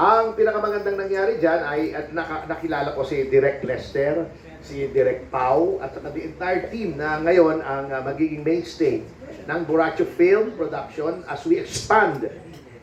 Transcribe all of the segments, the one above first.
Ang pinakamagandang nangyari dyan ay at nakilala ko si Direk Lester, si Direk Pau, at saka the entire team na ngayon ang magiging mainstay ng Borracho Film Production as we expand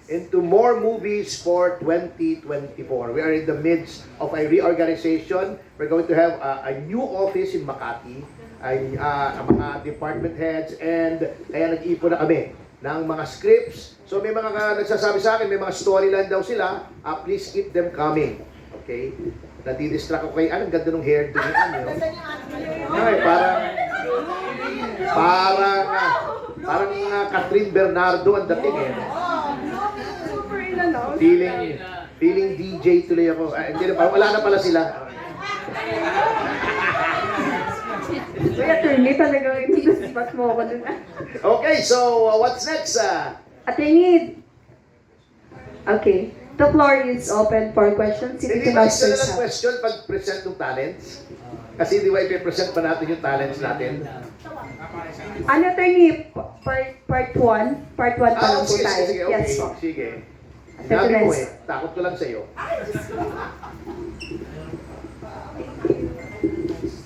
into more movies for 2024. We are in the midst of a reorganization. We're going to have a new office in Makati, mga department heads, and kaya nag-ipon na kami ng mga scripts. So may mga nagsasabi sa akin, may mga storyline daw sila, please keep them coming. Okay? Nadidistract ako kay, anong ganda ng hair din niyo? Ay, parang Catherine Bernardo ang dating eh. Feeling DJ tuloy ako. Hindi na, wala na pala sila. Kuya Attorney, talagang ito-spot mo ako dun. Okay, so what's next? Attorney, okay. The floor is open for questions. Hindi ba isa na lang question pag present ng talents? Kasi di ba i-present pa natin yung talents natin? Ano, Attorney, part 1? Part 1 pa lang po sige, tayo. sige, Yes okay. po. Sige. Sinabi mo eh, takot ko lang sa'yo.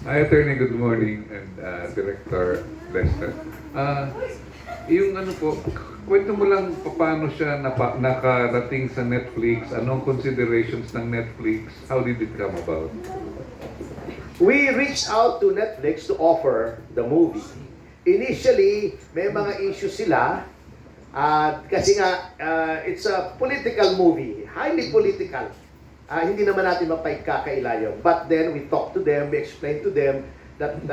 Hi, Attorney. Good morning, and Director Lester. Yung ano po, kwento mo lang paano siya nakarating sa Netflix, anong considerations ng Netflix, how did it come about? We reached out to Netflix to offer the movie. Initially, may mga issues sila, kasi nga, it's a political movie, highly political. Hindi naman natin mapagkakailayo. But then, we talked to them, we explained to them that,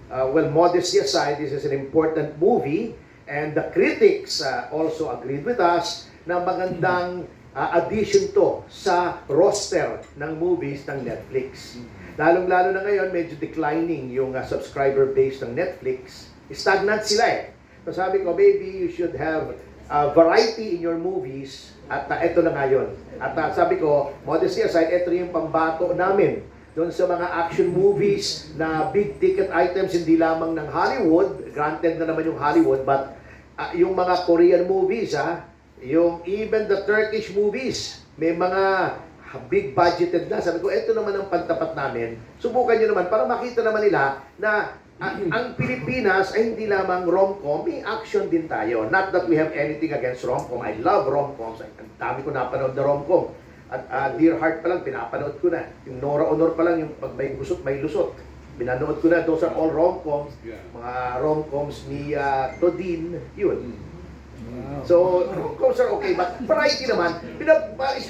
well, modesty aside, this is an important movie, and the critics also agreed with us na magandang addition to sa roster ng movies ng Netflix. Lalong-lalo na ngayon, medyo declining yung subscriber base ng Netflix. Stagnant sila eh. So sabi ko, maybe you should have variety in your movies. At ito na ngayon. At sabi ko, modesty aside, ito yung pambato namin doon sa mga action movies na big ticket items, hindi lamang ng Hollywood, granted na naman yung Hollywood, but yung mga Korean movies, yung even the Turkish movies, may mga big budgeted na. Sabi ko, ito naman ang pantapat namin. Subukan nyo naman para makita naman nila na ang Pilipinas ay hindi lamang rom-com, may action din tayo. Not that we have anything against rom-com. I love rom-coms. Ang dami ko napanood na rom-com. At Dear Heart pa lang, pinapanood ko na. Yung Nora Honor pa lang, yung pag may gusot, may lusot. Binanood ko na. Those are all rom-coms. Mga rom-coms ni Todin. Yun. So, rom-coms are okay. But variety naman,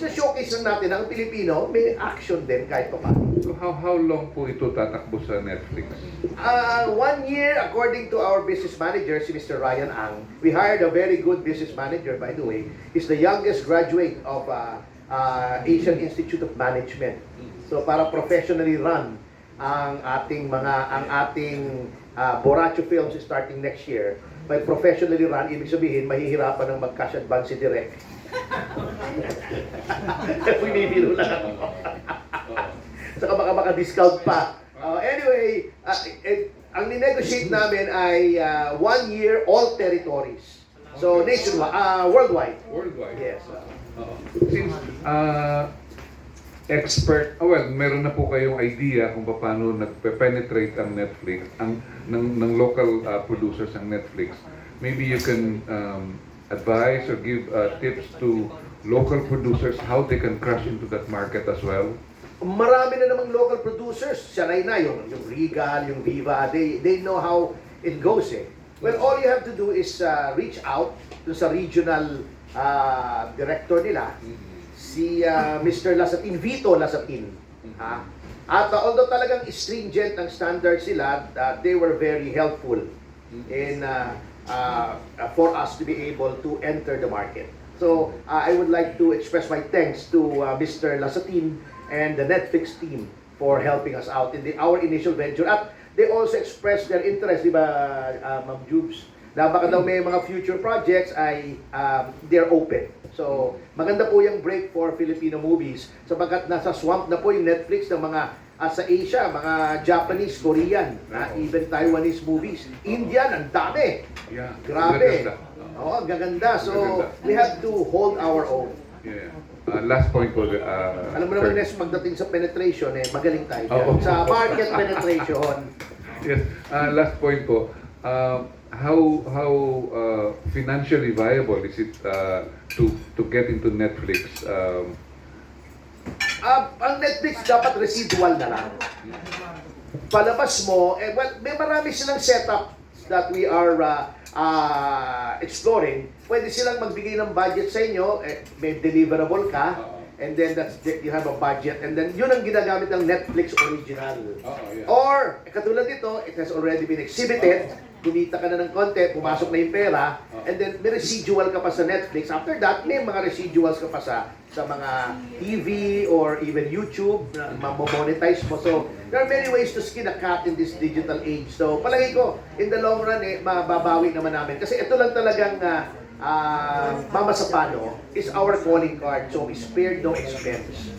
showcase lang natin ang Pilipino, may action din kahit pa paano. So how long po ito tatakbo sa Netflix? 1 year, according to our business manager, si Mr. Ryan Ang. We hired a very good business manager, by the way. He's the youngest graduate of Asian Institute of Management. So para professionally run ang ating Borracho Films starting next year. By professionally run, ibig sabihin mahihirapan ng mag-cash advance si Direk. Pinibiro lang ako. Saka baka discount pa. Anyway, ang ninegotiate namin ay 1 year, all territories. So nationwide, worldwide. Worldwide? Yes. Since meron na po kayong idea kung paano nagpe-penetrate ang Netflix, ng local producers ang Netflix. Maybe you can advise or give tips to local producers how they can crash into that market as well. Marami na namang local producers. Sanay na yung Regal, yung Viva. They know how it goes eh. Well, all you have to do is reach out to sa regional director nila, si Mr. Lasatin, Vito Lasatin. At although talagang stringent ang standards sila, they were very helpful in for us to be able to enter the market. So, I would like to express my thanks to Mr. Lasatin and the Netflix team for helping us out in our initial venture. At they also expressed their interest, di ba, Ma'am Jubes, na baka daw may mga future projects ay they're open. So, maganda po yung break for Filipino movies sapagkat nasa swamp na po yung Netflix ng mga sa Asia, mga Japanese, Korean, even Taiwanese movies. Indian, ang dami. Yeah. Grabe. Gaganda. Oo, gaganda. So, we have to hold our own. Yeah. last point po, Alam mo naman, sir. Nes, pagdating sa penetration, magaling tayo dyan. Oo. Sa market penetration. Yes, last point po. How financially viable is it to get into Netflix? Ang Netflix dapat residual na lang. Palabas mo, well, may marami silang setup that we are exploring. Pwede silang magbigay ng budget sa inyo, may deliverable ka, and then you have a budget, and then yun ang ginagamit ng Netflix original. Yeah. Or, katulad dito, it has already been exhibited, kumita ka na ng konti, pumasok na yung pera, and then may residual ka pa sa Netflix. After that, may mga residuals ka pa sa mga TV or even YouTube na mamonetize mo. So, there are many ways to skin a cat in this digital age. So, palagi ko, in the long run, mababawi naman namin. Kasi ito lang talagang Mama Sapano is our calling card. So, spared no expense.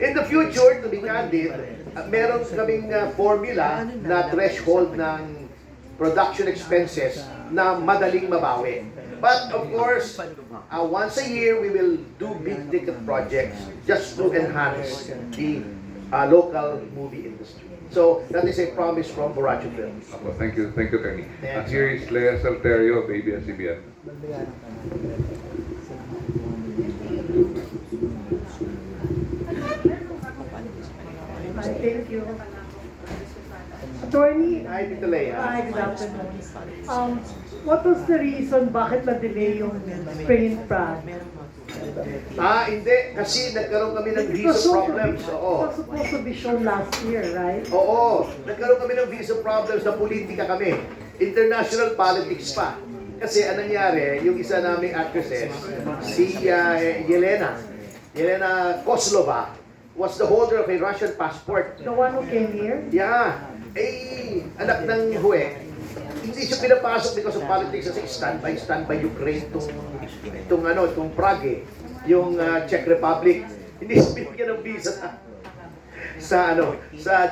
In the future, to be candid, meron kaming formula na threshold ng production expenses na madaling mabawi. But of course, once a year, we will do big-ticket projects just to enhance the local movie industry. So, that is a promise from Borracho Films. Thank you, Tony. Here is Lea Salterio of ABS-CBN. Thank you. Attorney, Hi, Tita Lea. hi, good afternoon. What was the reason bakit na-delay yung spring prod? Hindi. Kasi nagkaroon kami ng It was visa problems. It Oo. was supposed to be shown last year, right? Oo. Nagkaroon kami ng visa problems na politika kami. International politics pa. Kasi anong nangyari, yung isa naming actresses, si Yelena Koslova, was the holder of a Russian passport. The one who came here? Yeah. Anak ng Hue. Hindi siya pinapasok because of politics kasi standby Ukraine itong Prague, yung Czech Republic. Hindi siya binigyan ng visa sa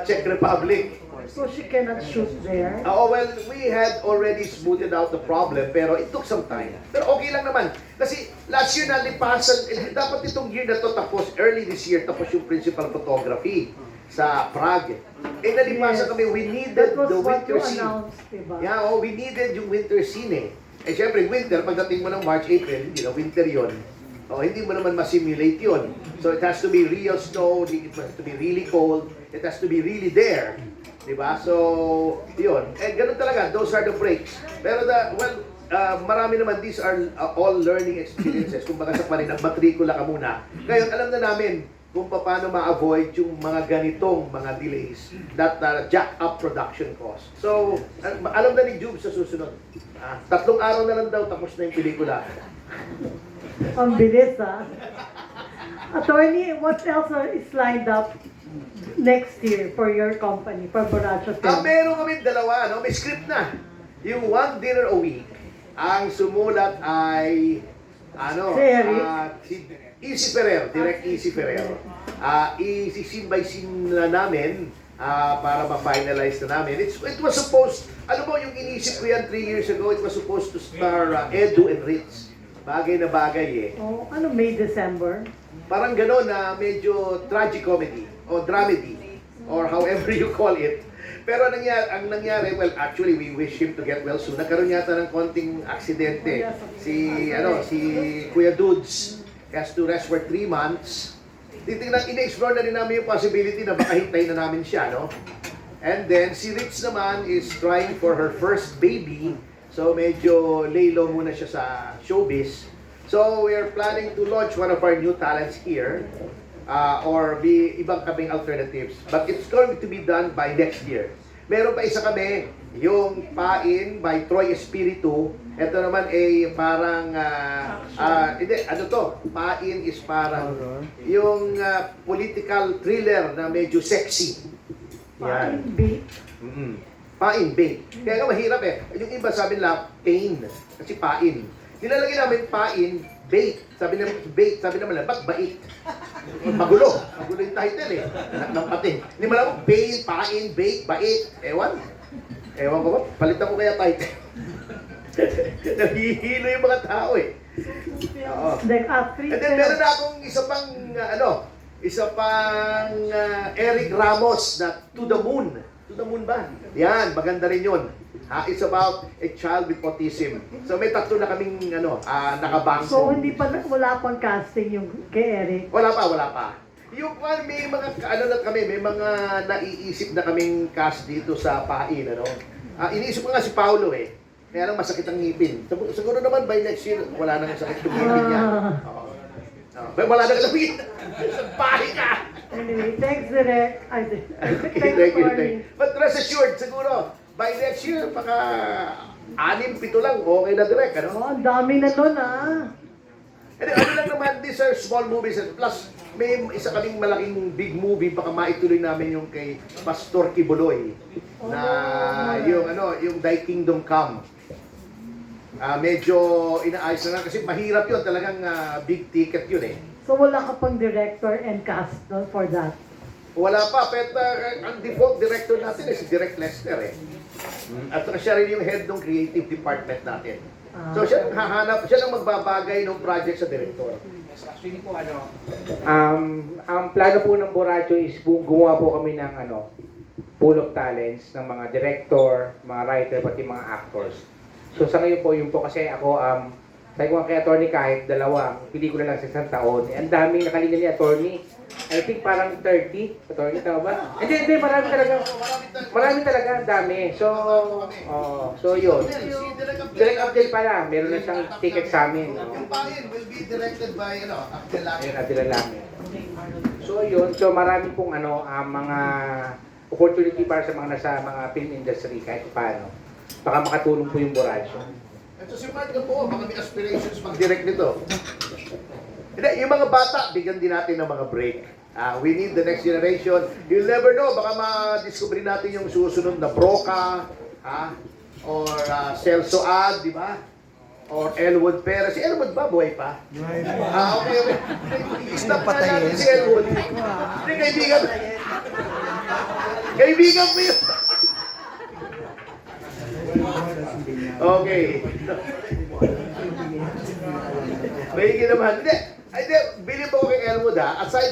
Czech Republic. So she cannot shoot there? Well, we had already smoothed out the problem, pero it took some time. Pero okay lang naman. Kasi last year nalipasan, dapat itong year na to tapos, early this year, tapos yung principal photography sa Prague. Nalipasan kami, we needed That was the what you winter scene. announced, diba? Yeah, we needed yung winter scene syempre, winter, pagdating mo ng March, April, winter yon. Hindi mo naman ma-simulate yun. So it has to be real snow, it has to be really cold, it has to be really there. Diba? So, yun. Ganun talaga, those are the breaks. Pero marami naman, these are all learning experiences. Kung baka sa matrikula ka muna. Ngayon, alam na namin kung paano ma-avoid yung mga ganitong mga delays that jack up production cost. So, alam na ni Jube sa susunod. 3 araw na lang daw, tapos na yung pelikula. Ang bilis, ha? Attorney, what else is lined up next year for your company, for Borracho Films? Meron kami dalawa, may script na. Yung One Dinner a Week, ang sumulat ay, Si Eric? si Easy Ferrer, direct Easy Ferrer. Isisin by scene na namin para ma-finalize na namin. It was supposed, alam mo, yung inisip ko yan 3 years ago, it was supposed to star Edu and Ritz. Bagay na bagay May December? Parang gano'n na medyo tragicomedy o dramedy or however you call it. Pero ang nangyari, well, actually, we wish him to get well soon. Nagkaroon yata ng konting aksidente. Si Kuya Dudes has to rest for 3 months. Ine-explore na rin namin yung possibility na baka hintayin na namin siya, no? And then, si Ritz naman is trying for her first baby. So, medyo lay low muna siya sa showbiz. So, we are planning to launch one of our new talents here or be ibang kaming alternatives. But it's going to be done by next year. Meron pa isa kami, yung Pain by Troy Espiritu. Ito naman ay parang, Pain is parang yung political thriller na medyo sexy. Yan. Pain, bait. Kaya nga mahirap Yung iba sabi nila, pain. Kasi pain. Nilalagay namin pain, bait. Sabi naman, ba't bait? Magulo yung title ng pating. Hindi mo alam, pain, bait, bait. Ewan ko ba? Palitan ko kaya title. Nahihilo yung mga tao Oo. Like, free And then meron na akong isa pang Eric Ramos na To the Moon. To the Moon ba? Yan, maganda rin yun. It's about a child with autism. So may tatlo na kaming nakabang. So, wala pang casting yung kay Eric. Wala pa. Yung may mga may mga naiisip na kaming cast dito sa Pain, iniisip ko nga si Paulo Kaya lang masakit ang ngipin. Siguro naman by next year, wala nang sakit yung ngipin niya. Oo. Wala nang ngipin. Pahi ka! Anyway, thanks, Direk. Okay, thank you. But rest assured, siguro, by next year, baka 6-7 lang, okay na direct, Oh, ang dami na nun, And then, lang naman, these are small movies. Plus, may isa kaming malaking big movie, baka maituloy namin yung kay Pastor Kibuloy. Na yung Thy Kingdom Come. Medyo inaayos na lang kasi mahirap yun, talagang big ticket yun So, wala ka pang director and cast no, for that? Wala pa, pero ang default director natin si Direk Lester At siya rin yung head ng creative department natin. So siya nang magbabagay ng project sa director. Actually po ang plano po ng Boracay is gumawa po kami ng pool of talents ng mga director, mga writer, pati mga actors. So sa ngayon po, yun po kasi ako, sabi ko nga kay attorney kahit pelikula lang sa isang taon. Ang daming nakalinya ni attorney. I think parang 30. Attorney, tama ba? Hindi, marami talaga, ang dami. So yun. Direct Abdel pala, meron na siyang ticket sa amin. Yung Pain will be directed by Abdel Lami. Ayun, Abdel Lami. So yun, marami pong mga opportunity para sa mga film industry kahit paano. Baka makatulong po yung Boracay. Ito si Mark na po, baka may aspirations mag-direct nito. Hindi, yung mga bata, bigyan din natin ng mga break. We need the next generation. You'll never know, baka ma-discover natin yung susunod na Broca, or Celso Ad, di ba? Or Elwood Perez. Si Elwood ba, buhay pa? Okay. I-stop na natin si Elwood. Hindi, kaibigan. Kaibigan mo yun. Okay. May naman. Hindi, bilib ako kay Elwood Aside